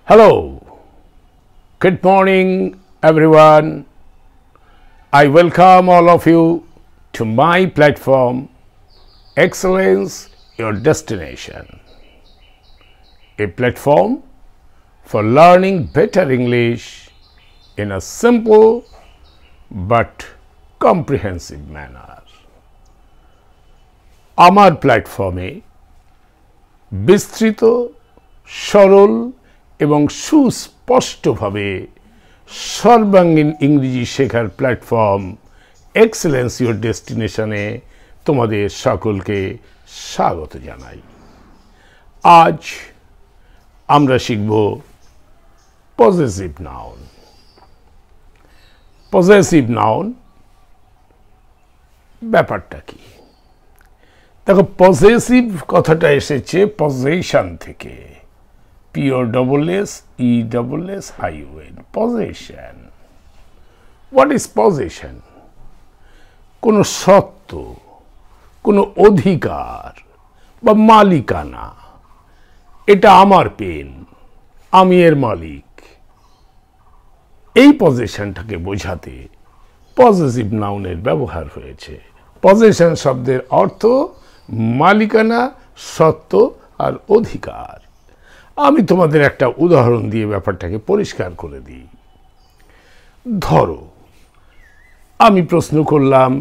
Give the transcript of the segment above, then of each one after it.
Hello, good morning everyone. I welcome all of you to my platform Excellence Your Destination, a platform for learning better English in a simple but comprehensive manner. আমার প্ল্যাটফর্মে বিস্তৃত সরল এবং সুস্পষ্টভাবে সর্বাঙ্গীন ইংরেজি শেখার platform excellence your ডেস্টিনেশনে তোমাদের সকলকে স্বাগত জানাই। আজ আমরা শিখব পজেসিভ নাউন। পজেসিভ নাউন ব্যাপারটা কি? দেখো, পজেসিভ কথাটা এসেছে পজেশন থেকে, POSSESSION, possession. What is possession? কোনো সত্ত্ব, কোনো অধিকার বা মালিকানা। এটা আমার পেন, আমি এর মালিক। এই পজেশনটাকে বোঝাতে পজেসিভ নাউনের ব্যবহার হয়েছে। পজেশন শব্দের অর্থ মালিকানা, সত্ত্ব আর অধিকার। আমি তোমাদের একটা উদাহরণ দিয়ে ব্যাপারটাকে পরিষ্কার করে দিই। ধরো, আমি প্রশ্ন করলাম,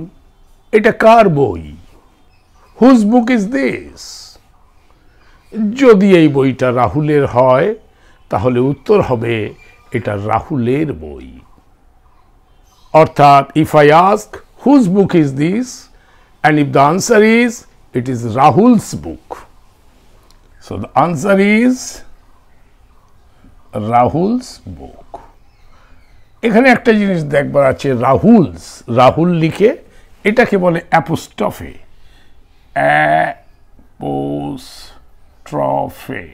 এটা কার বই? Whose book is this? যদি এই বইটা রাহুলের হয় তাহলে উত্তর হবে এটা রাহুলের বই। অর্থাৎ if I ask whose book is this and if the answer is it is Rahul's book, so the answer is Rahul's book. এখানে একটা জিনিস দেখবার আছে, রাহুলস, রাহুল লিখে এটাকে বলে অ্যাপোস্ট্রফে, অ্যাপোস্ট্রফে।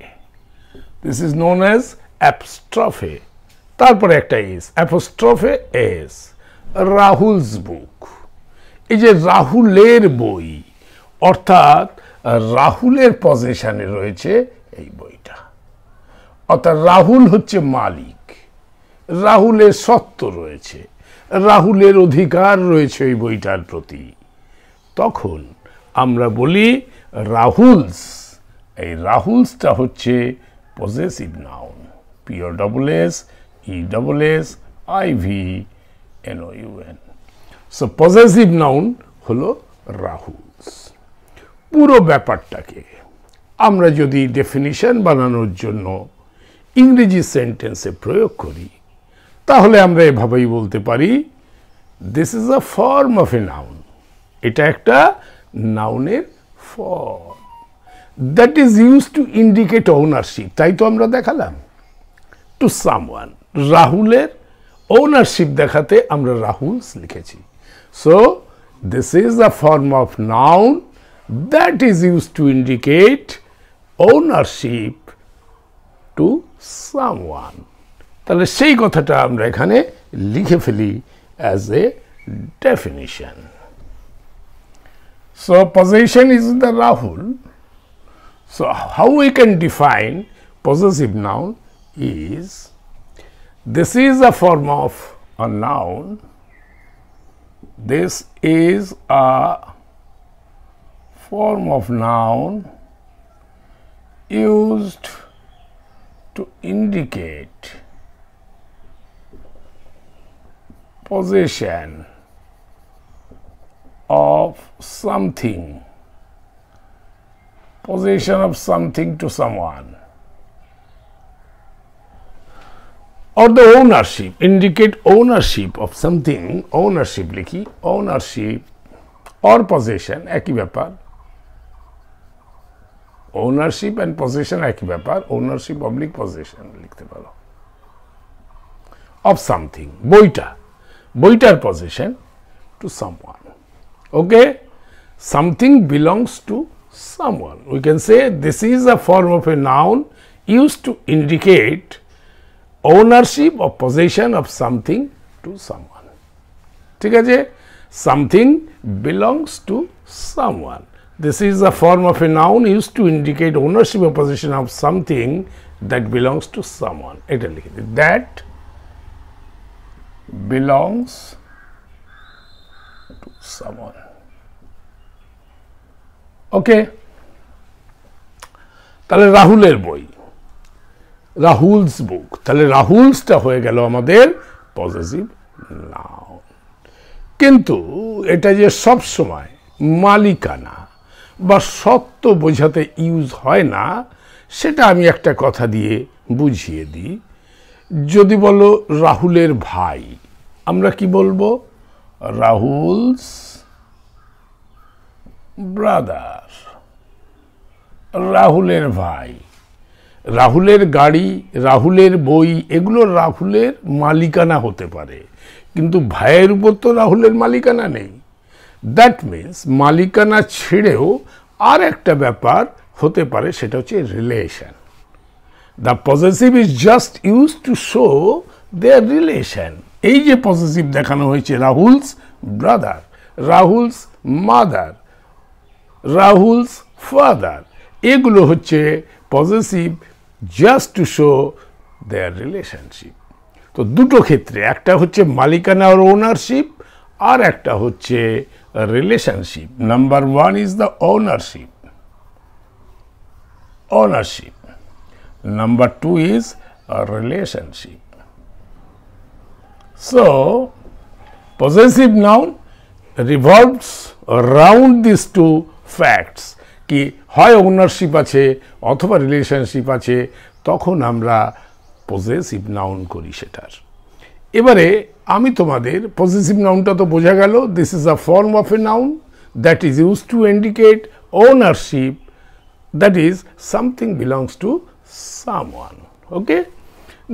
দিস ইজ নোন অ্যাজ অ্যাপস্ট্রফে, তারপরে একটা এস, অ্যাপোস্ট্রফে এস, রাহুলস বুক। এই যে রাহুলের বই, অর্থাৎ রাহুলের পজেশনে রয়েছে এই বইটা। অর্থাৎ রাহুল হচ্ছে মালিক, রাহুলের সত্ত্ব রয়েছে, রাহুলের অধিকার রয়েছে এই বইটার প্রতি। তখন আমরা বলি রাহুলস। এই রাহুলসটা হচ্ছে possessive noun, POSSESSIVNOUN। So possessive noun হলো রাহুলস। পুরো ব্যাপারটাকে আমরা যদি ডেফিনিশন বানানোর জন্য ইংরেজি সেন্টেন্সে প্রয়োগ করি তাহলে আমরা এভাবেই বলতে পারি, this is a form of a noun. এটা একটা নাউনের form that is use to indicate ownership. তাই তো আমরা দেখালাম টু সামওয়ান। রাহুলের ওনারশিপ দেখাতে আমরা রাহুলস লিখেছি। So, this is a form of noun that is used to indicate ownership to someone. তাহলে সেই কথাটা আমরা এখানে লিখে ফেলি as a definition. So, possession is the Rahul. So, how we can define possessive noun is, this is a form of a noun. This is a form of noun used to indicate possession of something, possession of something to someone, or the ownership, indicate ownership of something, ownership লিখি, ownership or possession একই ব্যাপার। ownership and possession একই ব্যাপার, ownership oblique possession লিখতে পারো। of something, বইটার possession to someone, okay? Something belongs to someone. We can say this is a form of a noun used to indicate ownership or possession of something to someone. ঠিক আছে? Something belongs to someone. This is a form of a noun used to indicate ownership or possession of something that belongs to someone, এটা লিখে দিই, that belongs to someone. ওকে, তাহলে রাহুলের বই, Rahul's বুক, তাহলে রাহুলসটা হয়ে গেল আমাদের পজেসিভ নাউন। কিন্তু এটা যে সব সময় মালিকানা বা সত্ত্ব বোঝাতে ইউজ হয় না, সেটা আমি একটা কথা দিয়ে বুঝিয়ে দিই। যদি বলো রাহুলের ভাই, আমরা কি বলবো? রাহুলস ব্রাদার, রাহুলের ভাই। রাহুলের গাড়ি, রাহুলের বই, এগুলো রাহুলের মালিকানা হতে পারে, কিন্তু ভাইয়ের উপর তো রাহুলের মালিকানা নেই। দ্যাট মিনস মালিকানা ছেড়েও আর একটা ব্যাপার হতে পারে, সেটা হচ্ছে relation. The possessive is just use to show there relation. এই যে পজেসিভ দেখানো হয়েছে, Rahul's brother, Rahul's mother, Rahul's father, এগুলো হচ্ছে possessive just to show there relationship. তো দুটো ক্ষেত্রে, একটা হচ্ছে মালিকানা আর ওনারশিপ, আর একটা হচ্ছে relationship. Number one is the ownership, ownership. Number two is a relationship. So, possessive noun revolves around these two facts, কি হয় ওনারশিপ আছে অথবা রিলেশনশিপ আছে, তখন আমরা পজেসিভ নাউন করি সেটার। এবারে আমি তোমাদের পজেসিভ নাউনটা তো বোঝা গেল, this is a form of a noun that is use to indicate ownership, that is something belongs to someone. Okay,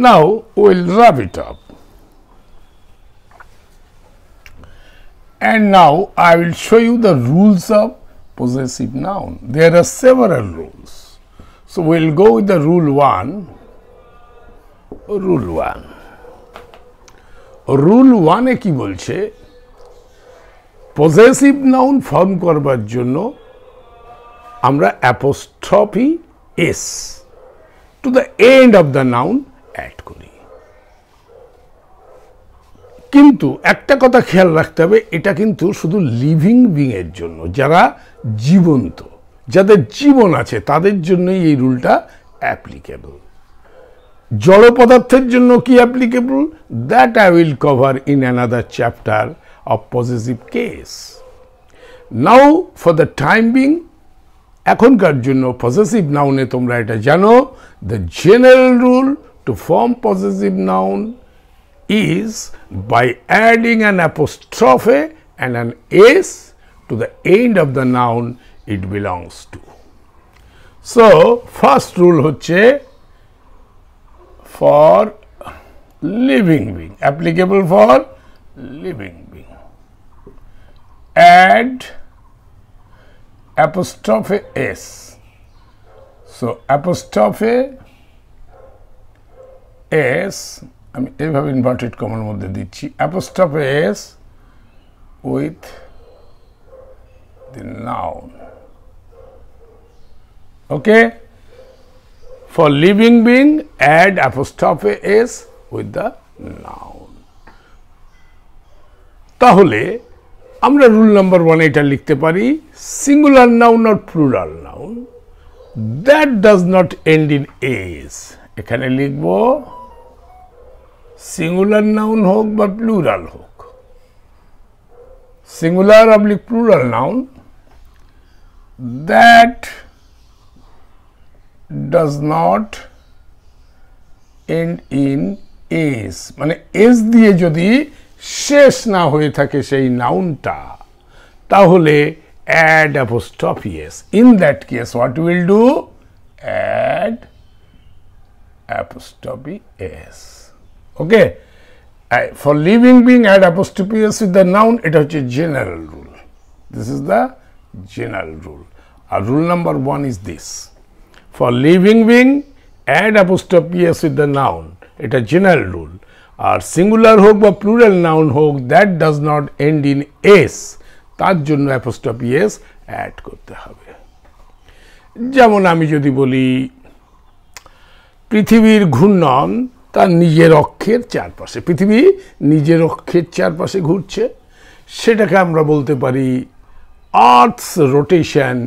now we'll wrap it up, and now I will show you the rules of possessive noun. There are several rules, so we'll go with the rule 1. Rule 1 এ কি বলছে? Possessive noun form করবার জন্য আমরা apostrophe S to the end of the noun add করি। কিন্তু একটা কথা খেয়াল রাখতে হবে, এটা কিন্তু শুধু লিভিং বিং এর জন্য, যারা জীবন্ত, যাদের জীবন আছে তাদের জন্যই এই রুলটা অ্যাপ্লিকেবল। জড় পদার্থের জন্য কি applicable? That I will cover in another chapter of possessive case. Now for the time being, এখনকার জন্য পজেসিভ নাউনে তোমরা এটা জানো, the general rule to form possessive noun is by adding an apostrophe and an S to the end of the noun it belongs to. So first rule হচ্ছে for living being, applicable for living being, add apostrophe s. So apostrophe s, আমি এইভাবে inverted কমার মধ্যে দিচ্ছি, apostrophe s with the noun. Okay, for living being add apostrophe s with the noun. তাহলে আমরা rule number 1 এটা লিখতে পারি, singular noun or plural noun that does not end in s. এখানে লিখব সিঙ্গুলার নাউন হোক বা প্লুরাল হোক, singular oblique plural noun that does not end in s, মানে এস দিয়ে যদি শেষ না হয়ে থাকে সেই নাউনটা, তাহলে add apostrophe s. In that case what will do? Add apostrophe s. Okay, for living being add apostrophe S with the noun, এটা হচ্ছে general rule. This is the general rule. আর rule number 1 is this, for living being add apostrophe S with the noun, এটা general rule. আর singular হোক বা plural noun হোক that does not end in s, তার জন্য apostrophe S add করতে হবে। যেমন আমি যদি বলি পৃথিবীর ঘূর্ণন তার নিজের অক্ষের চারপাশে, পৃথিবী নিজের অক্ষের চারপাশে ঘুরছে, সেটাকে আমরা বলতে পারি earths rotation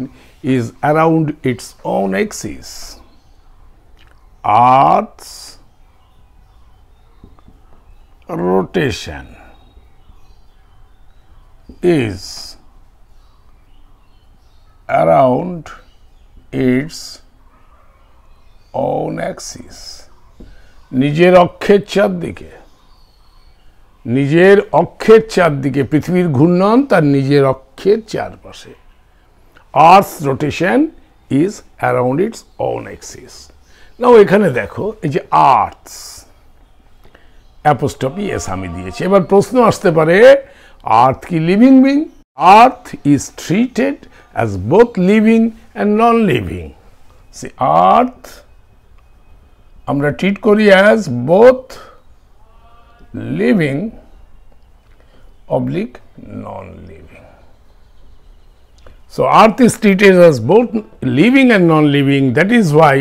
is around its own axis. Earths rotation is around its own axis, নিজের অক্ষের চারদিকে, নিজের অক্ষের চারদিকে পৃথিবীর ঘূর্ণন তার নিজের অক্ষের চারপাশে। Earth rotation is around its own axis. Now এখানে দেখো এই যে আর্থস অ্যাপোস্ট্রফি এস আমি দিয়েছি। এবার প্রশ্ন আসতে পারে, আর্থ কি living being? Earth is treated as both living and non living. See earth আমরা ট্রিট করি as both living oblique non living. So earth is treated as both living and non-living. That is why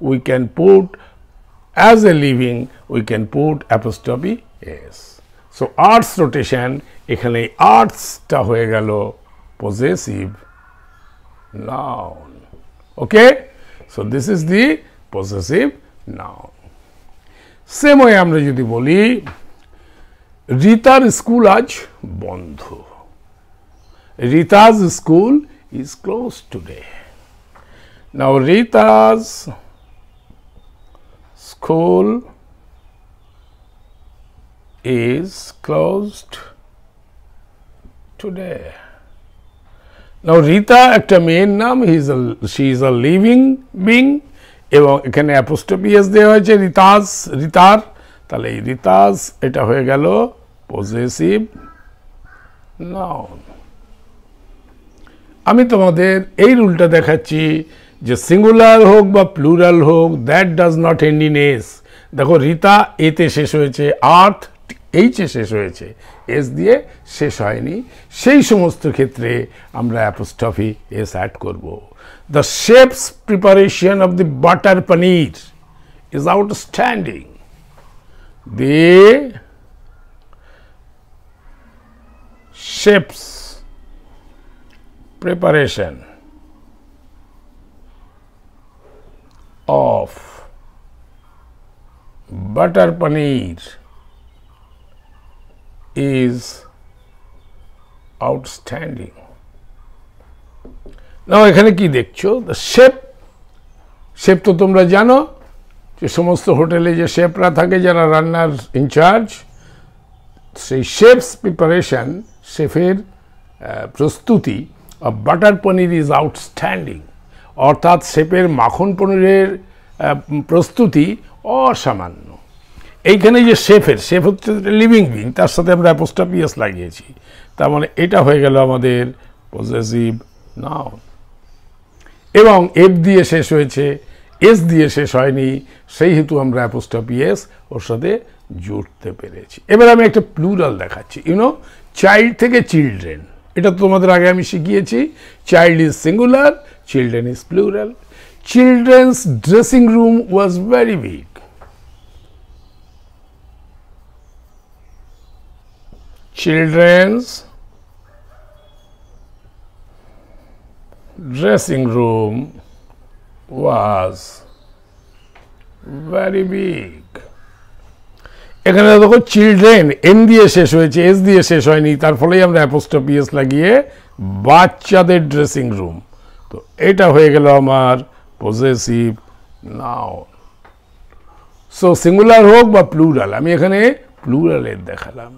we can put as a living, we can put apostrophe s. So earth's rotation, এখানে earth's টা হয়ে গেল possessive noun. Okay? So this is the possessive noun. Same way আমরা যদি বলি রিতার school আজ বন্ধ। Rita's school is closed today. Now Rita's school is closed today. Now Rita একটা মেয়ের নাম, she is a living being এবং এখানে অ্যাপোস্ট্রফি এস দেওয়া হয়েছে রিতার, তাহলে এই রিতাস এটা হয়ে গেল পজেসিভ নাউন। আমি তোমাদের এই রুলটা দেখাচ্ছি যে সিঙ্গুলার হোক বা প্লুরাল হোক, that does not end in s. দেখো রিতা এতে শেষ হয়েছে, আর্থ এইচে শেষ হয়েছে, এস দিয়ে শেষ হয়নি, সেই সমস্ত ক্ষেত্রে আমরা অ্যাপোস্ট্রফি এস অ্যাড করব। The shapes preparation of the butter paneer is outstanding. The shapes preparation of butter paneer is outstanding. Now এখানে কি দেখছো, the শেপ তো তোমরা জানো যে সমস্ত হোটেলে যে শেফরা থাকে যারা রান্নার ইনচার্জ, সেই শেফস প্রিপারেশন, শেফের প্রস্তুতি of butter paneer is outstanding, অর্থাৎ শেফের মাখন পনিরের প্রস্তুতি অসামান্য। এইখানে যে শেফ হচ্ছে লিভিং বিং, তার সাথে আমরা অ্যাপোস্ট্রফি এস লাগিয়েছি, তার মানে এটা হয়ে গেল আমাদের পজেসিভ নাউন। এবং এফ দিয়ে শেষ হয়েছে, এস দিয়ে শেষ হয়নি, সেই হেতু আমরা অ্যাপোস্ট্রফি এস ওর সাথে জুড়তে পেরেছি। এবার আমি একটা প্লুরাল দেখাচ্ছি, চাইল্ড থেকে চিলড্রেন, এটা তোমাদের আগে আমি শিখিয়েছি। Child is singular, children is plural. Children's dressing room was very big. Children's dressing room was very big. এখানে দেখো চিলড্রেন এন দিয়ে শেষ হয়েছে, এস দিয়ে শেষ হয়নি, তার ফলেই আমরা অ্যাপোস্ট্রফি এস লাগিয়ে বাচ্চাদের ড্রেসিং রুম, তো এটা হয়ে গেল আমার পজেসিভ নাউন। সো সিঙ্গুলার হোক বা প্লুরাল, আমি এখানে প্লুরালের দেখালাম।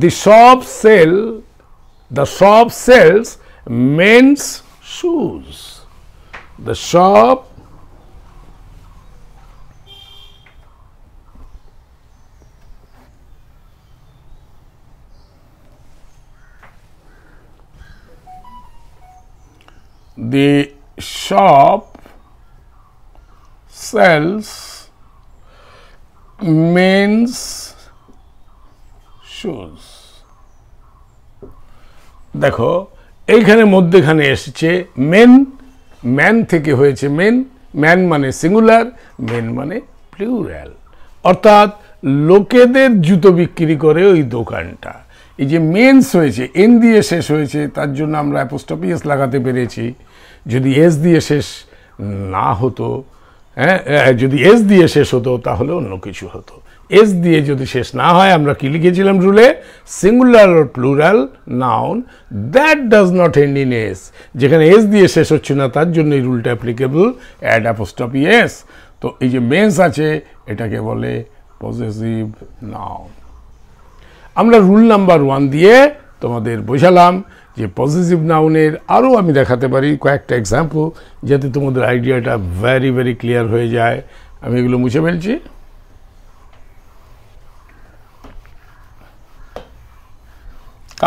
The shop sells men's shoes. The shop sells men's shoes. দেখো এইখানে মধ্যখানে এসেছে ম্যান থেকে হয়েছে ম্যান মানে সিঙ্গুলার, মেন মানে প্লুরাল, অর্থাৎ লোকেদের জুতো বিক্রি করে ওই দোকানটা। এই যে মেন্স হয়েছে, এন দিয়ে শেষ হয়েছে, তার জন্য আমরা অ্যাপোস্ট্রফি এস লাগাতে পেরেছি। যদি এস দিয়ে শেষ না হতো, হ্যাঁ, যদি এস দিয়ে শেষ হতো তাহলে অন্য কিছু হতো। এস দিয়ে যদি শেষ না হয়, আমরা কি লিখেছিলাম রুলে? Singular or plural noun that does not end in S. যেখানে এস দিয়ে শেষ হচ্ছে না তার জন্য এই রুলটা অ্যাপ্লিকেবল, অ্যাড অ্যাপোস্ট্রফি এস। তো এই যে মেন্স আছে এটাকে বলে পজেসিভ নাউন। আমরা রুল নাম্বার 1 দিয়ে তোমাদের বোঝালাম যে পজেসিভ নাউনের আরও আমি দেখাতে পারি কয়েকটা এক্সাম্পল, যাতে তোমাদের আইডিয়াটা ভেরি ভেরি ক্লিয়ার হয়ে যায়। আমি এগুলো মুছে ফেলছি।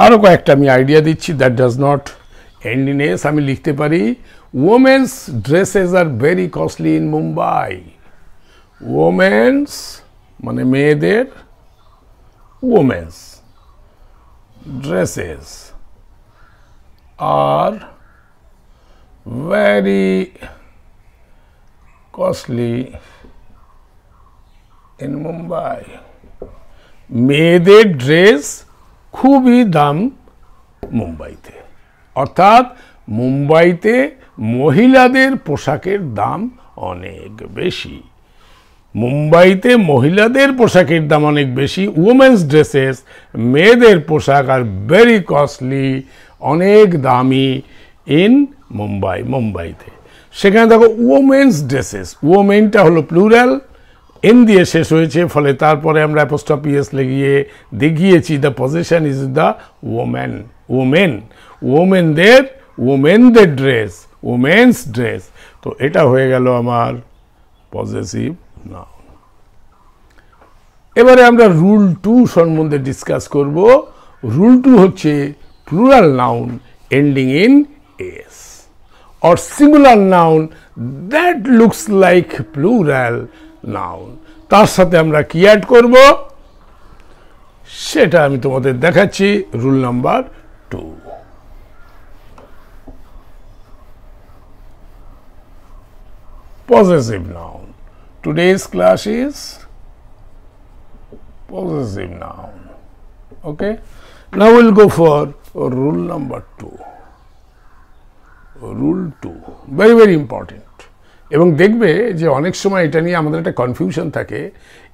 আরও কয়েকটা আমি আইডিয়া দিচ্ছি, that does not end in s. আমি লিখতে পারি women's dresses are very costly in Mumbai. Women's মানে মেয়েদের, women's dresses are very costly in Mumbai. মেয়েদের ড্রেস খুবই দাম মুম্বাইতে, অর্থাৎ মুম্বাইতে মহিলাদের পোশাকের দাম অনেক বেশি। মুম্বাইতে মহিলাদের পোশাকের দাম অনেক বেশি। উমেন্স ড্রেসেস, মেয়েদের পোশাক, আর ভেরি কস্টলি, অনেক দামি, ইন মুম্বাই, মুম্বাইতে। সেখানে দেখো ওমেন্স ড্রেসেস, ওমেনটা হলো প্লুরাল, এন দিয়ে শেষ হয়েছে, ফলে তারপরে আমরা অ্যাপোস্ট্রফি এস লাগিয়ে দেখিয়েছি the position is the women, women, ওমেনদের, ওমেনদের ড্রেস, ওমেন্স ড্রেস। তো এটা হয়ে গেল আমার পজেসিভ নাউন। এবারে আমরা রুল 2 সম্বন্ধে ডিসকাস করব। রুল 2 হচ্ছে plural noun ending in S or singular noun that looks like plural noun. তার সাথে আমরা কি অ্যাড করব সেটা আমি তোমাদের দেখাচ্ছি। Rule number 2, possessive noun. Today's class is possessive noun. Okay, now we'll go for rule number 2. Rule 2 very very important, এবং দেখবে যে অনেক সময় এটা নিয়ে আমাদের একটা কনফিউশন থাকে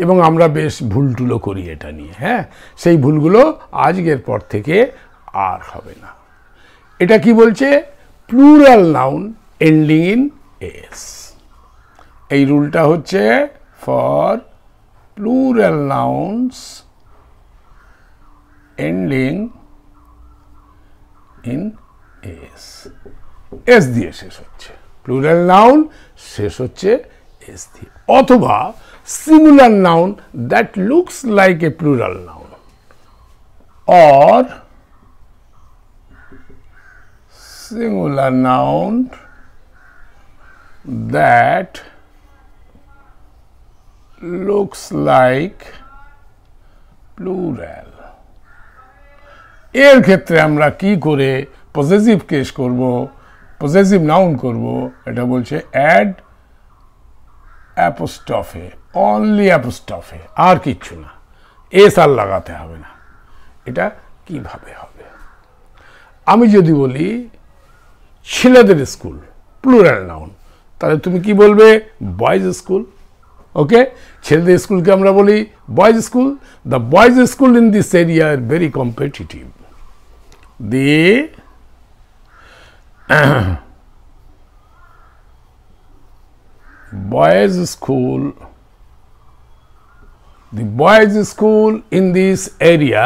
এবং আমরা বেশ ভুলটুলো করি এটা নিয়ে। হ্যাঁ, সেই ভুলগুলো আজকের পর থেকে আর হবে না। এটা কি বলছে? Plural noun ending in S. এই রুলটা হচ্ছে for plural nouns ending in S. S দিয়ে শেষ হচ্ছে, প্লুরাল নাউন শেষ হচ্ছে এস দিয়ে, অথবা singular noun that looks like a plural noun, or singular noun that looks like plural। এর ক্ষেত্রে আমরা কি করে পজেসিভ কেস করব, পজেসিভ নাউন করব? এটা বলছে অ্যাড অ্যাপোস্ট্রফে, অনলি অ্যাপোস্ট্রফে, আর কিচ্ছু না, এস আর লাগাতে হবে না। এটা কিভাবে হবে? আমি যদি বলি ছেলেদের স্কুল, প্লুরাল নাউন, তাহলে তুমি কি বলবে? Boys school. ওকে, ছেলেদের স্কুলকে আমরা বলি boys school. The boys school in this area are very competitive. The boys school in this area,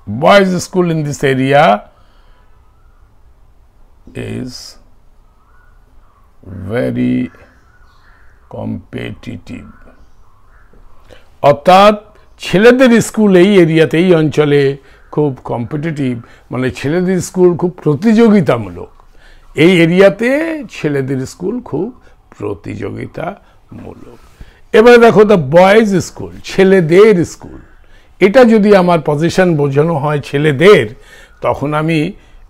boys school in this area is very competitive। অর্থাৎ ছেলেদের স্কুল এই এরিয়াতে, এই অঞ্চলে খুব কম্পিটিটিভ, মানে ছেলেদের স্কুল খুব প্রতিযোগিতামূলক। এই এরিয়াতে ছেলেদের স্কুল খুব প্রতিযোগিতামূলক। এবারে দেখো দ্য বয়েজ স্কুল, ছেলেদের স্কুল, এটা যদি আমার পজিশন বোঝানো হয় ছেলেদের, তখন আমি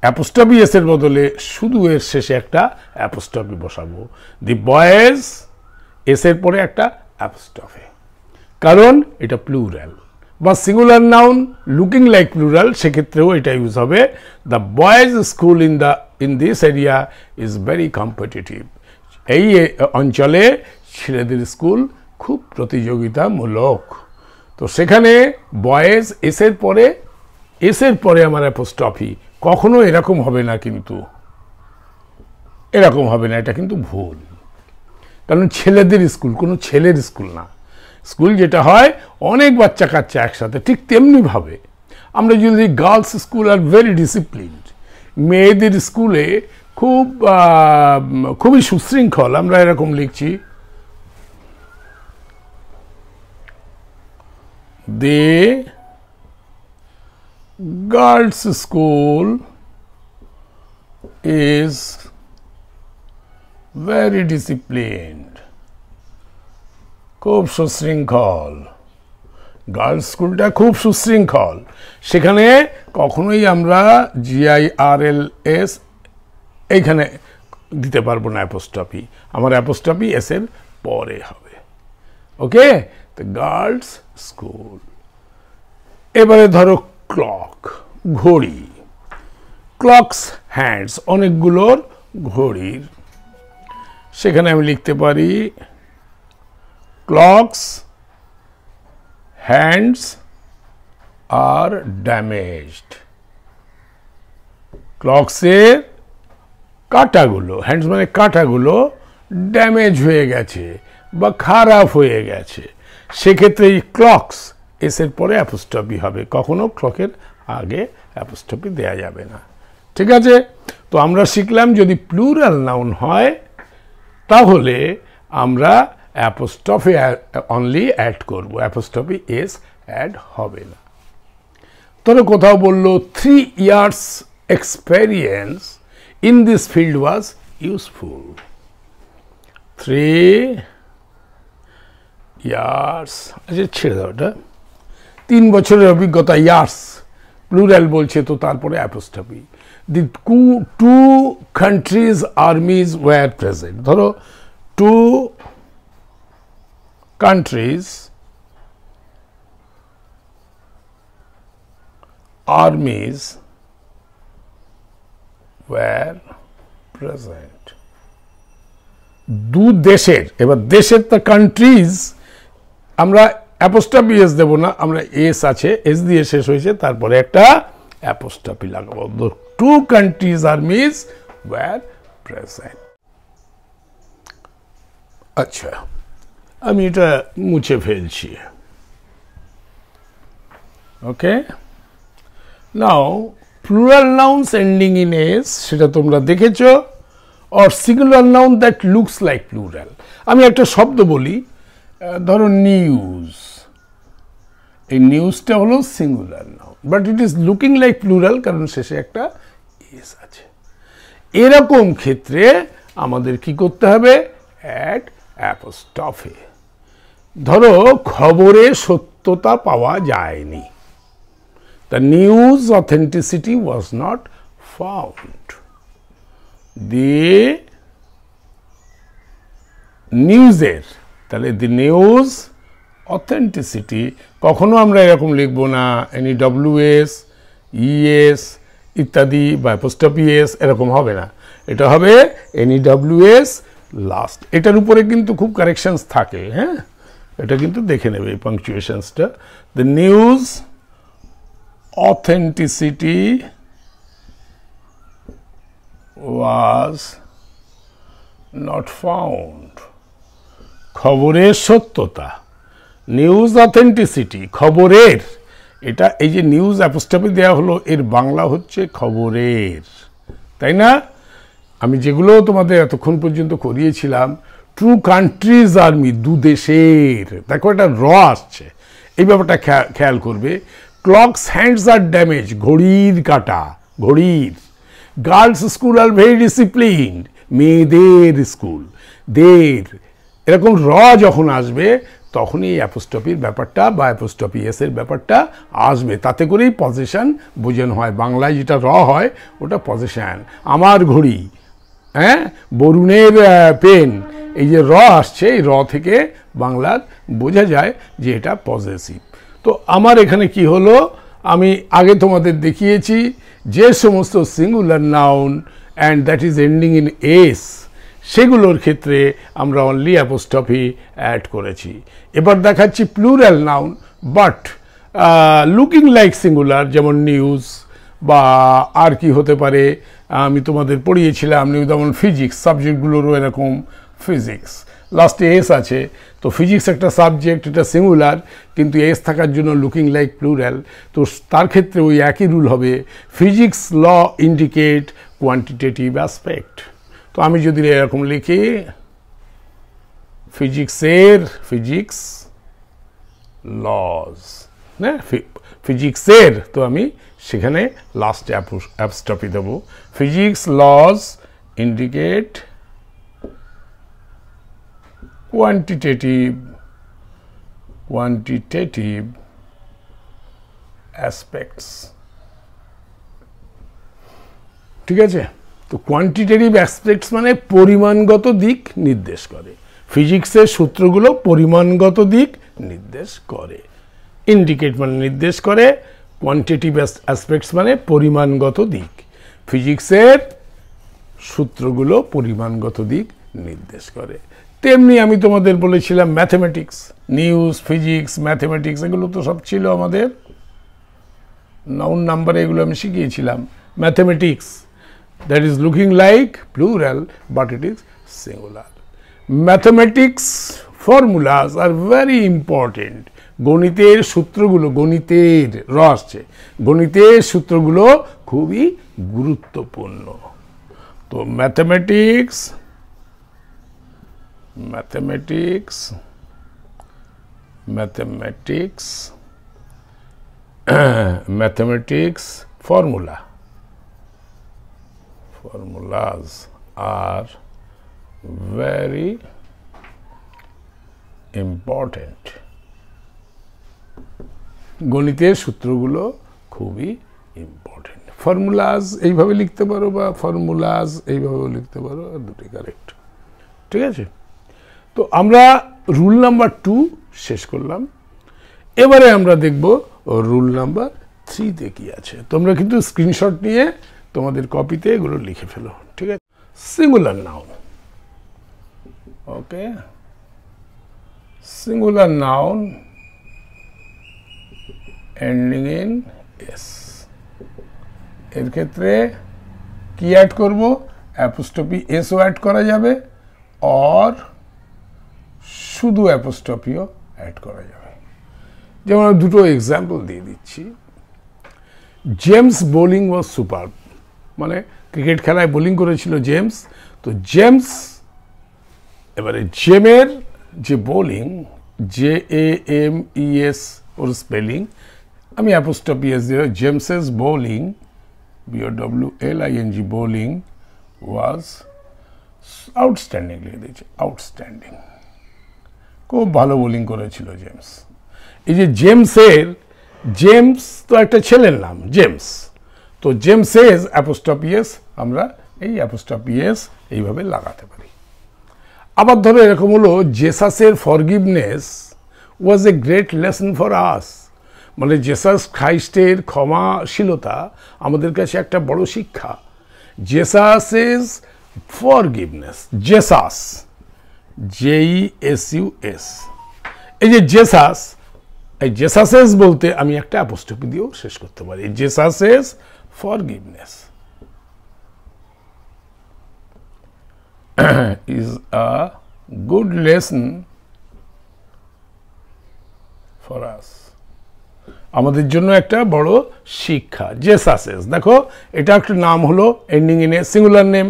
অ্যাপোস্ট্রফি এস এর বদলে শুধু এর শেষে একটা অ্যাপোস্ট্রফি বসাবো। দি বয়েজ এস এর পরে একটা অ্যাপোস্ট্রফি, কারণ এটা প্লুরাল বা singular noun looking like plural, সেক্ষেত্রেও এটা ইউজ হবে। The boys school in this area is very competitive. এই অঞ্চলে ছেলেদের স্কুল খুব প্রতিযোগিতামূলক। তো সেখানে বয়েজ এসের পরে আমার অ্যাপোস্ট্রফি, কখনো এরকম হবে না, কিন্তু এরকম হবে না, এটা কিন্তু ভুল। কারণ ছেলেদের স্কুল কোনো ছেলের স্কুল না। স্কুল যেটা হয় অনেক বাচ্চা কাচ্চা একসাথে, ঠিক তেমনিভাবে আমরা যদি girls school are very disciplined, মেয়েদের স্কুলে খুবই সুশৃঙ্খল, আমরা এরকম লিখছি, the girls school is very disciplined, খুব সুশৃঙ্খল, গার্লস স্কুলটা খুব সুশৃঙ্খল। সেখানে কখনোই আমরা GIRLS এইখানে দিতে পারবো না অ্যাপোস্ট্রফি, আমার অ্যাপোস্ট্রফি এস এর পরে হবে। ওকে, দ্য গার্লস স্কুল। এবারে ধরো ক্লক, ঘড়ি, ক্লকস হ্যান্ডস, অনেকগুলোর ঘড়ির, সেখানে আমি লিখতে পারি ক্লকস হ্যান্ডস আর ড্যামেজড। ক্লকসের কাঁটাগুলো, হ্যান্ডস মানে কাঁটাগুলো ড্যামেজ হয়ে গেছে বা খারাপ হয়ে গেছে, সেক্ষেত্রে এই ক্লকস এসের পরে অ্যাপোস্ট্রফি হবে, কখনো ক্লকের আগে অ্যাপোস্ট্রফি দেয়া যাবে না। ঠিক আছে, তো আমরা শিখলাম যদি প্লুরাল নাউন হয় তাহলে আমরা অ্যাপোস্ট্রফি অনলি অ্যাড করবো, অ্যাপোস্ট্রফি এস অ্যাড হবে না। ধরো কোথাও বললো 3 years experience in this field was useful. 3 years, আচ্ছা ছেড়ে দাও, ওটা 3 বছরের অভিজ্ঞতা, ইয়ার্স প্লুরাল বলছে, তো তারপরে apostrophe. The 2 countries armies were present। ধরো 2 countries armies were present। দু দেশের, এবার দেশের তো কান্ট্রিজ, আমরা অ্যাপোস্ট্রফি এস দেব না, আমরা এস আছে, এস দিয়ে শেষ হয়েছে, তারপরে একটা অ্যাপোস্ট্রফি লাগাবো। The 2 countries armies were present। আচ্ছা, আমি এটা মুছে ফেলছি। Okay, now plural nouns ending in S, সেটা তোমরা দেখেছো, or singular noun that looks like plural. আমি একটা শব্দ বলি, ধরো নিউজ, এই নিউজটা হলো singular noun, but it is looking like plural, কারণ শেষে একটা এস আছে। এরকম ক্ষেত্রে আমাদের কি করতে হবে? Add apostrophe. ধরো খবরে সত্যতা পাওয়া যায়নি, the news authenticity was not found. The নিউজের, তাহলে দি নিউজ অথেন্টিসিটি, কখনো আমরা এরকম লিখবো না NEWS, ES ইত্যাদি বা অ্যাপোস্ট্রফি এস, এরকম হবে না, এটা হবে NEWS লাস্ট। এটার উপরে কিন্তু খুব কারেকশনস থাকে, হ্যাঁ, এটা কিন্তু দেখে নেবে এই পাংচুয়েশনসটা। The news authenticity was not found. খবরের সত্যতা, নিউজ অথেন্টিসিটি, খবরের, এটা এই যে নিউজ অ্যাপোস্ট্রফি দেওয়া হলো, এর বাংলা হচ্ছে খবরের, তাই না? আমি যেগুলো তোমাদের এতক্ষণ পর্যন্ত করিয়েছিলাম, টু কান্ট্রিজ আর্মি, দু দেশের, দেখো এটা র আসছে, এই ব্যাপারটা খেয়াল করবে। ক্লকস হ্যান্ডস আর ড্যামেজ, ঘড়ির কাটা, ঘড়ির। Girls school are very disciplined, মেয়েদের স্কুল, দের, এরকম র যখন আসবে তখনই এই অ্যাপোস্ট্রফির ব্যাপারটা বা অ্যাপোস্ট্রফি এসের ব্যাপারটা আসবে, তাতে করেই পজেশন বোঝানো হয়। বাংলায় যেটা র হয় ওটা পজেশন। আমার ঘড়ি, হ্যাঁ, বরুণের পেন, এই যে র আসছে, এই র থেকে বাংলার বোঝা যায় যে এটা পজেসিভ। তো আমার এখানে কি হলো, আমি আগে তোমাদের দেখিয়েছি যে সমস্ত singular noun and that is ending in S, সেগুলোর ক্ষেত্রে আমরা অনলি অ্যাপোস্ট্রফি অ্যাড করেছি। এবার দেখাচ্ছি plural noun but looking like singular, যেমন নিউজ বা আর কি হতে পারে, আমি তোমাদের পড়িয়েছিলাম নিউ, যেমন ফিজিক্স, সাবজেক্টগুলোরও এরকম ফিজিক্স, লাস্টে এস আছে, তো ফিজিক্স একটা সাবজেক্ট, এটা সিঙ্গুলার, কিন্তু এস থাকার জন্য লুকিং লাইক প্লুরাল, তো তার ক্ষেত্রে ওই একই রুল হবে, ফিজিক্স ল ইন্ডিকেট কোয়ান্টিটেটিভ অ্যাসপেক্ট। তো আমি যদি এরকম লিখি ফিজিক্স লজ, হ্যাঁ, ফিজিক্সের, তো আমি সেখানে লাস্টে অ্যাপোস্ট্রফি দেবো, physics laws indicate quantitative aspects, ঠিক আছে। তো কোয়ান্টিটেটিভ অ্যাসপেক্টস মানে পরিমাণগত দিক নির্দেশ করে, ফিজিক্সের সূত্রগুলো পরিমাণগত দিক নির্দেশ করে, ইন্ডিকেট মানে নির্দেশ করে, কোয়ান্টিটেটিভ অ্যাসপেক্টস মানে পরিমাণগত দিক, ফিজিক্সের সূত্রগুলো পরিমাণগত দিক নির্দেশ করে। তেমনি আমি তোমাদের বলেছিলাম ম্যাথমেটিক্স, নিউজ, ফিজিক্স, ম্যাথমেটিক্স, এগুলো তো সব ছিল আমাদের নাউন নাম্বারে, এগুলো আমি শিখিয়েছিলাম। Mathematics, that is looking like plural but it is singular. Mathematics formulas are very important, গণিতের সূত্রগুলো, গণিতের র আসছে, গণিতের সূত্রগুলো খুবই গুরুত্বপূর্ণ। তো mathematics formulas are very important, গণিতের সূত্রগুলো খুবই ইম্পর্টেন্ট। ফর্মুলাস এইভাবে লিখতে পারো বা ফর্মুলাস এইভাবেও লিখতে পারো, দুটোই কারেক্ট, ঠিক আছে। তো আমরা রুল নাম্বার 2 শেষ করলাম, এবারে আমরা দেখব রুল নাম্বার 3-তে কি আছে। তোমরা কিন্তু স্ক্রিনশট নিয়ে তোমাদের কপিতে এগুলো লিখে ফেলো, ঠিক আছে। Singular noun, okay, singular noun ending in S, এর ক্ষেত্রে কি অ্যাড করব, অ্যাপোস্ট্রফি এসও অ্যাড করা যাবে, আর শুধু অ্যাপোস্ট্রফিও অ্যাড করা যাবে। যেমন আমি দুটো এক্সাম্পল দিয়ে দিচ্ছি। জেমস বোলিং ওয়াজ সুপার, মানে ক্রিকেট খেলায় বোলিং করেছিল জেমস, তো জেমস, এবারে জেমের যে বোলিং, JAMES ওর স্পেলিং, আমি অ্যাপোস্ট্রফি এস দিয়ে James's bowling, BOWLING bowling was outstanding লিখে দিয়েছে, আউটস্ট্যান্ডিং, খুব ভালো বোলিং করেছিল জেমস। এই যে জেমসের, জেমস তো একটা ছেলের নাম জেমস, তো জেমসেস অ্যাপোস্ট্রফি এস, আমরা এই অ্যাপোস্ট্রফি এস এইভাবে লাগাতে পারি। আবার ধরো এরকম হলো, জেসাসের forgiveness was a great lesson for us, মানে জেসাস খ্রাইস্টের ক্ষমাশীলতা আমাদের কাছে একটা বড় শিক্ষা। জেসাসেস ফরগিভনেস, জেসাস, JESUS, এই যে জেসাস, এই জেসাসেস বলতে আমি একটা অ্যাপোস্ট্রফি দিয়েও শেষ করতে পারি, জেসাসেস forgiveness is a good lesson for us, আমাদের জন্য একটা বড় শিক্ষা। জেসাসেস, দেখো এটা একটা নাম হলো ending in a, singular name,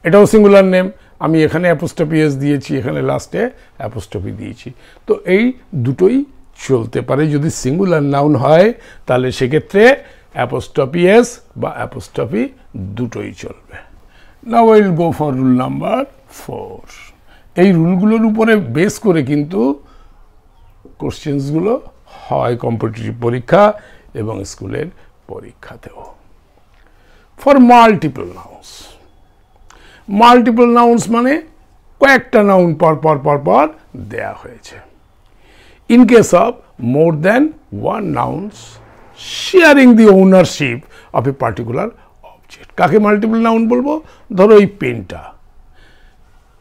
এটাও সিঙ্গুলার নেম, আমি এখানে অ্যাপোস্ট্রফি এস দিয়েছি, এখানে লাস্টে অ্যাপোস্ট্রফি দিয়েছি। তো এই দুটোই চলতে পারে, যদি সিঙ্গুলার নাউন হয় তাহলে সেক্ষেত্রে অ্যাপোস্ট্রফি এস বা অ্যাপোস্ট্রফি দুটোই চলবে। Now will go for rule number 4। এই রুলগুলোর উপরে বেস করে কিন্তু কোশ্চেন্সগুলো হয় কম্পিটিটিভ পরীক্ষা এবং স্কুলের পরীক্ষাতেও। For multiple nouns, multiple nouns মানে কয়েকটা নাউন পর পর পর পর দেয়া হয়েছে। In case of more than one nouns sharing the ownership of a particular object. কাকে মাল্টিপল নাউন বলবো? ধরো এই পেনটা,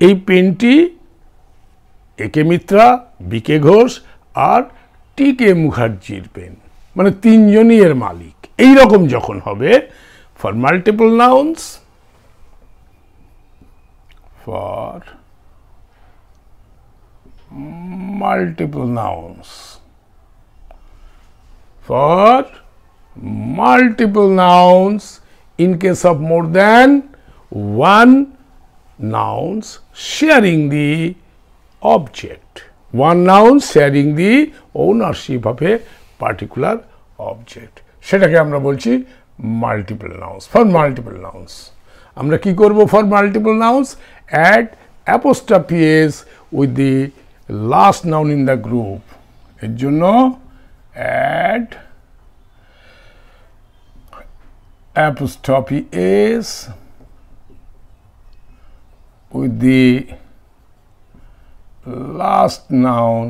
এই পেনটি A K Mitra, B K Ghosh আর টি কে মুখার্জির পেন, মানে তিনজনই এর মালিক। এই রকম যখন হবে, for multiple nouns, for multiple nouns, for multiple nouns in case of more than one nouns sharing the object, one noun sharing the ownership of a particular object, সেটাকে আমরা বলছি multiple nouns. For multiple nouns আমরা কি করব? For multiple nouns add apostrophe s with the last noun in the group, এর জন্য add apostrophe s with the last noun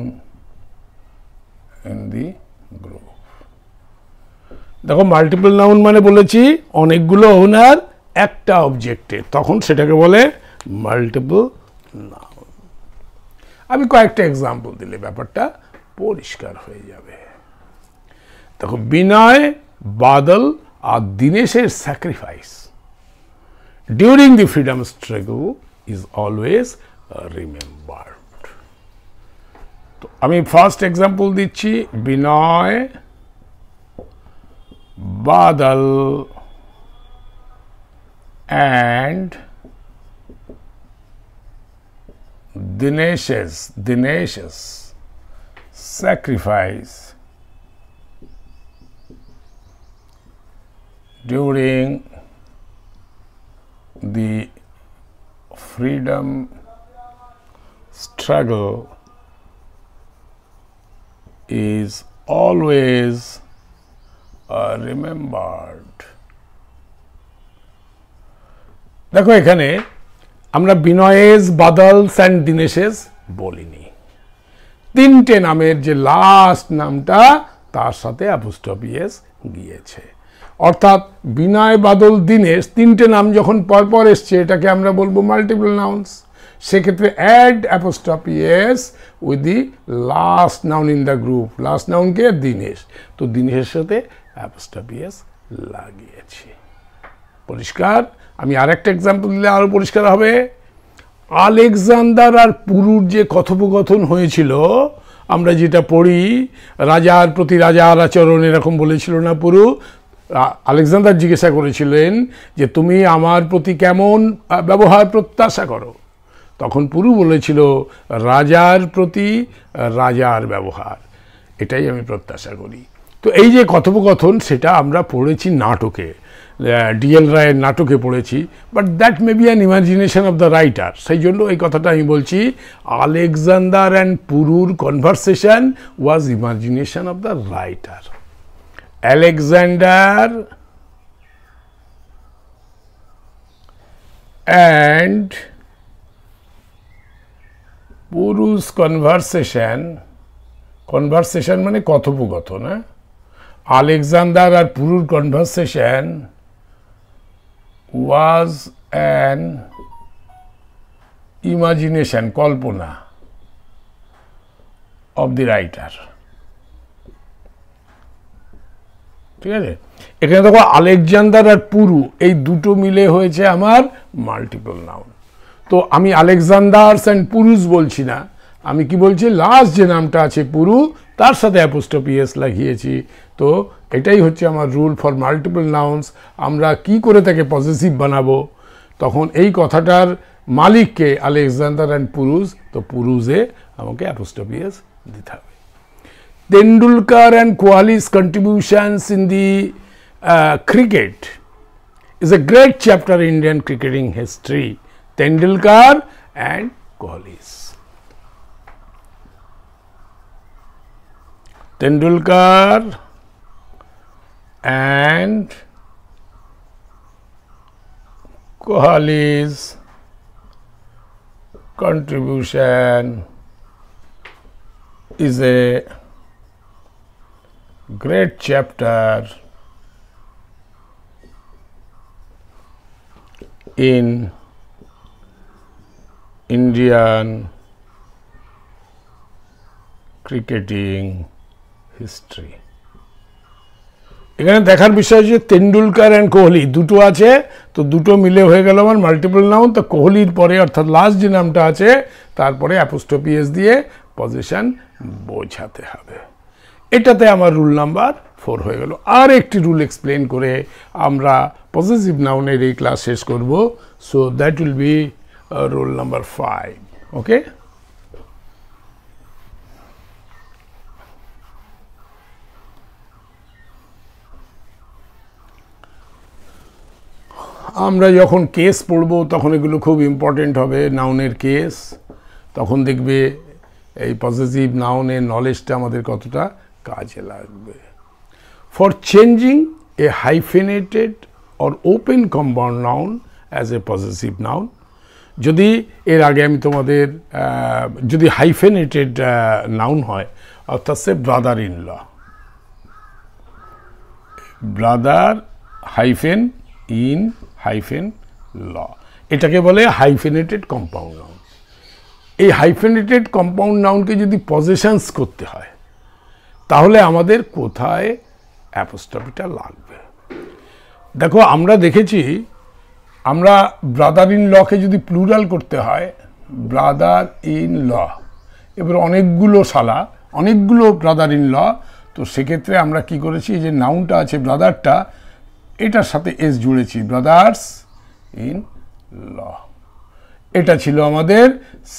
in the group। দেখো multiple noun মানে বলেছি অনেকগুলো ওনার একটা অবজেক্টে, তখন সেটাকে বলে মাল্টিপল নাউন। আমি কয়েকটা এক্সাম্পল দিলে ব্যাপারটা পরিষ্কার হয়ে যাবে। দেখো, বিনয়, বাদল আর দীনেশের sacrifice during the freedom struggle is always remembered. তো আমি ফার্স্ট এক্সাম্পল দিচ্ছি, বিনয়, বাদল and Dinesh's sacrifice during the freedom struggle is always remembered। দেখো, এখানে আমরা বিনয়েস, বাদলস অ্যান্ড দীনেশেস বলিনি। তিনটে নামের যে লাস্ট নামটা তার সাথে অ্যাপোস্ট্রফি এস গিয়েছে, অর্থাৎ বিনয়, বাদল, দীনেশ তিনটে নাম যখন পরপর এসছে এটাকে আমরা বলবো মাল্টিপল নাউন্স। সেক্ষেত্রে add apostrophe S with the last noun in the group. Last নাউনকে দীনেশ, তো দীনেশের সাথে অ্যাপোস্ট্রফি এস লাগিয়েছি। পরিষ্কার? আমি আরেকটা এক্সাম্পল দিলে আরো পরিষ্কার হবে। আলেকজান্ডার আর পুরুর যে কথোপকথন হয়েছিল, আমরা যেটা পড়ি, রাজার প্রতি রাজার আচরণ, এরকম বলেছিল না পুরু? আলেকজান্ডার জিজ্ঞাসা করেছিলেন যে তুমি আমার প্রতি কেমন ব্যবহার প্রত্যাশা করো? তখন পুরু বলেছিল রাজার প্রতি রাজার ব্যবহার, এটাই আমি প্রত্যাশা করি। তো এই যে কথোপকথন, সেটা আমরা পড়েছি নাটকে, ডিএল রায়ের নাটকে পড়েছি, but that may be an imagination of the writer. সেই জন্য এই কথাটা আমি বলছি, আলেকজান্ডার অ্যান্ড পুরুর conversation was imagination of the writer. Alexander and Puru's conversation, conversation মানে কথোপকথন, হ্যাঁ, আলেকজান্ডার আর পুরুর কনভারসেশন was an imagination, কল্পনা of the writer। ঠিক আছে? এখানে দেখো আলেকজান্ডার আর পুরু এই দুটো মিলে হয়েছে আমার মাল্টিপল নাউন। তো আমি আলেকজান্ডার্স অ্যান্ড পুরুষ বলছি না, আমি কি বলছি, লাস্ট যে নামটা আছে পুরু তার সাথে অ্যাপোস্ট্রফি এস লাগিয়েছি। তো এটাই হচ্ছে আমার রুল ফর মাল্টিপল নাউন্স। আমরা কি করে তাকে পজিটিভ বানাবো? তখন এই কথাটার মালিককে আলেকজান্ডার অ্যান্ড পুরুষ, তো পুরুষে আমাকে অ্যাপোস্ট্রফি এস দিতে হবে। তেন্ডুলকার অ্যান্ড কোহলি's contributions in the cricket is a great chapter in Indian cricketing history. Tendulkar and Kohli's। Tendulkar and Kohli's contribution is a great chapter in Indian cricketing history. এখানে দেখার বিষয় যে তেন্ডুলকার এন্ড কোহলি দুটো আছে, তো দুটো মিলে হয়ে গেল আমার মাল্টিপল নাউন। তো কোহলির পরে অর্থাৎ লাস্ট যে নামটা আছে তারপরে অ্যাপোস্ট্রফি এস দিয়ে পজিশন বোঝাতে হবে। এটাতে আমার রুল নাম্বার 4 হয়ে গেল। আর একটি রুল এক্সপ্লেন করে আমরা পজেসিভ নাউনের এই ক্লাস শেষ করব। So that will be rule number 5। ওকে, আমরা যখন কেস পড়ব তখন এগুলো খুব ইম্পর্টেন্ট হবে, নাউনের কেস। তখন দেখবে এই পজেসিভ নাউনের নলেজটা আমাদের কতটা কাজে লাগবে। For changing a hyphenated or open compound noun as a possessive noun, যদি এর আগে আমি তোমাদের যদি হাইফেনেটেড নাউন হয়, অর্থাৎ সে brother in law, brother hyphen in hyphen law, এটাকে বলে হাইফেনেটেড কম্পাউন্ড নাউন। এই হাইফেনেটেড কম্পাউন্ড নাউনকে যদি পজেশনস করতে হয় তাহলে আমাদের কোথায় অ্যাপোস্ট্রফিটা লাগবে? দেখো, আমরা দেখেছি আমরা ব্রাদার ইন লকে যদি প্লুরাল করতে হয়, ব্রাদার ইন ল, এবার অনেকগুলো শালা, অনেকগুলো ব্রাদার ইন ল, তো সেক্ষেত্রে আমরা কি করেছি, যে নাউনটা আছে ব্রাদারটা, এটার সাথে এস জুড়েছি, ব্রাদার্স ইন ল। এটা ছিল আমাদের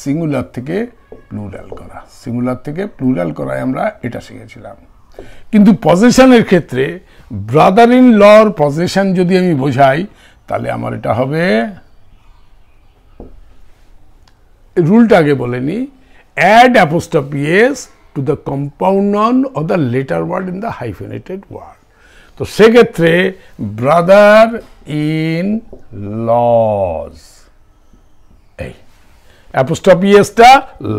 সিঙ্গুলার থেকে প্লুরাল করা, সিঙ্গুলার থেকে প্লুরাল করায় আমরা এটা শিখেছিলাম। কিন্তু পজেশনের ক্ষেত্রে ব্রাদার ইন লর পজেশন যদি আমি বোঝাই তাহলে আমার এটা হবে, রুলটা আগে বলে নি, add apostrophe S to the compound noun or the latter word in the hyphenated word. তো সেক্ষেত্রে ব্রাদার ইন লজ, এই অ্যাপোস্ট্রফি এসটা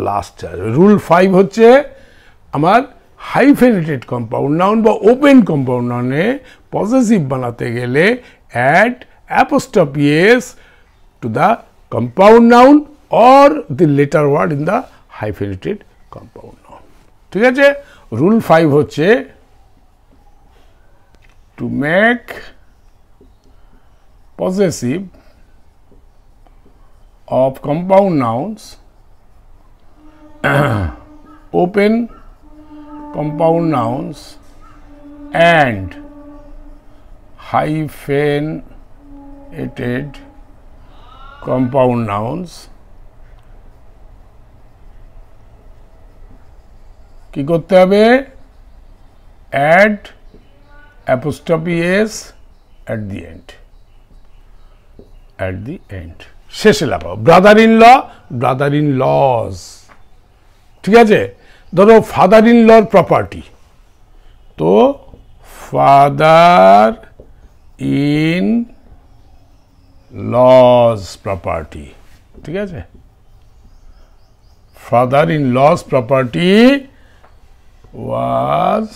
লাস্ট। রুল 5 হচ্ছে আমার হাইফেনেটেড কম্পাউন্ড নাউন বা ওপেন কম্পাউন্ড নাউনে পজেসিভ বানাতে গেলে add apostrophe S to the compound noun or the latter word in the hyphenated compound noun. ঠিক আছে, রুল 5 হচ্ছে to make possessive of compound nouns open compound nouns and hyphenated compound nouns কি করতে হবে? add apostrophe s at the end, at the end, শেষে লাগাও। Brother in law, brother in laws. ঠিক আছে, ধরো ফাদার ইন লর প্রপার্টি, তো father in laws property. ঠিক আছে, father in laws property was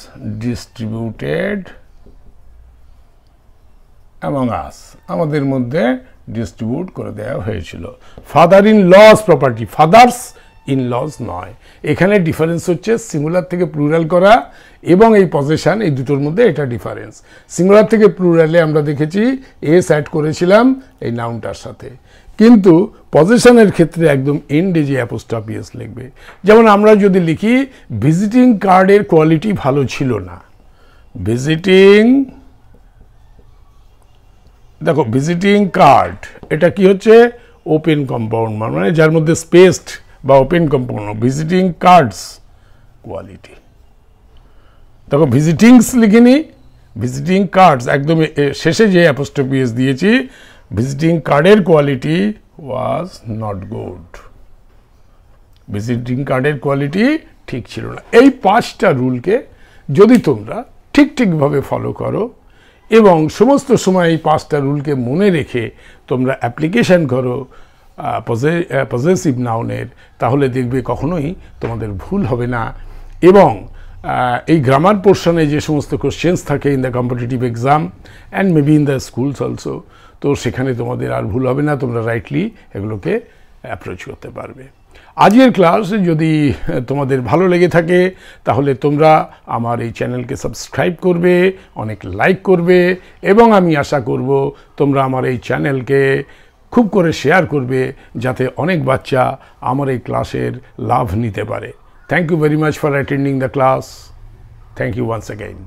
distributed among us, আমাদের মধ্যে ডিস্ট্রিবিউট করে দেওয়া হয়েছিল। Father in laws property, father's in lodge নয়। এখানে ডিফারেন্স হচ্ছে সিঙ্গুলার থেকে প্লুরাল করা এবং এই পজেশন, এই দুটোর মধ্যে এটা ডিফারেন্স। সিঙ্গুলার থেকে প্লুরালে আমরা দেখেছি এস অ্যাড করেছিলাম এই নাউনটার সাথে, কিন্তু পজেশনের ক্ষেত্রে একদম এন্ডে যে অ্যাপোস্ট্রফি এস লিখবে। যেমন আমরা যদি লিখি ভিজিটিং কার্ডের কোয়ালিটি ভালো ছিল না, ভিজিটিং, দেখো ভিজিটিং কার্ড এটা কি হচ্ছে? ওপেন কম্পাউন্ড, মানে যার মধ্যে স্পেসড বা open compound. Visiting cards quality, দেখো ভিজিটিংস লিখিনি, ভিজিটিং কার্ডস একদম শেষে যে অ্যাপোস্ট্রফি এস দিয়েছি, ভিজিটিং কার্ডের quality was not good, visiting কার্ডের কোয়ালিটি ঠিক ছিল না। এই 5টা রুলকে যদি তোমরা ঠিকভাবে ফলো করো এবং সমস্ত সময় এই 5টা রুলকে মনে রেখে তোমরা অ্যাপ্লিকেশন করো পজেসিভ নাউনের, তাহলে দেখবে কখনোই তোমাদের ভুল হবে না। এবং এই গ্রামার পোর্শনে যে সমস্ত কোশ্চেন্স থাকে in the competitive exam and maybe in the schools also, তো সেখানে তোমাদের আর ভুল হবে না, তোমরা রাইটলি এগুলোকে অ্যাপ্রোচ করতে পারবে। আজকের ক্লাস যদি তোমাদের ভালো লেগে থাকে তাহলে তোমরা আমার এই চ্যানেলকে সাবস্ক্রাইব করবে, অনেক লাইক করবে, এবং আমি আশা করব তোমরা আমার এই চ্যানেলকে খুব করে শেয়ার করবে যাতে অনেক বাচ্চা আমার এই ক্লাসের লাভ নিতে পারে। Thank you very much for attending the class. Thank you once again.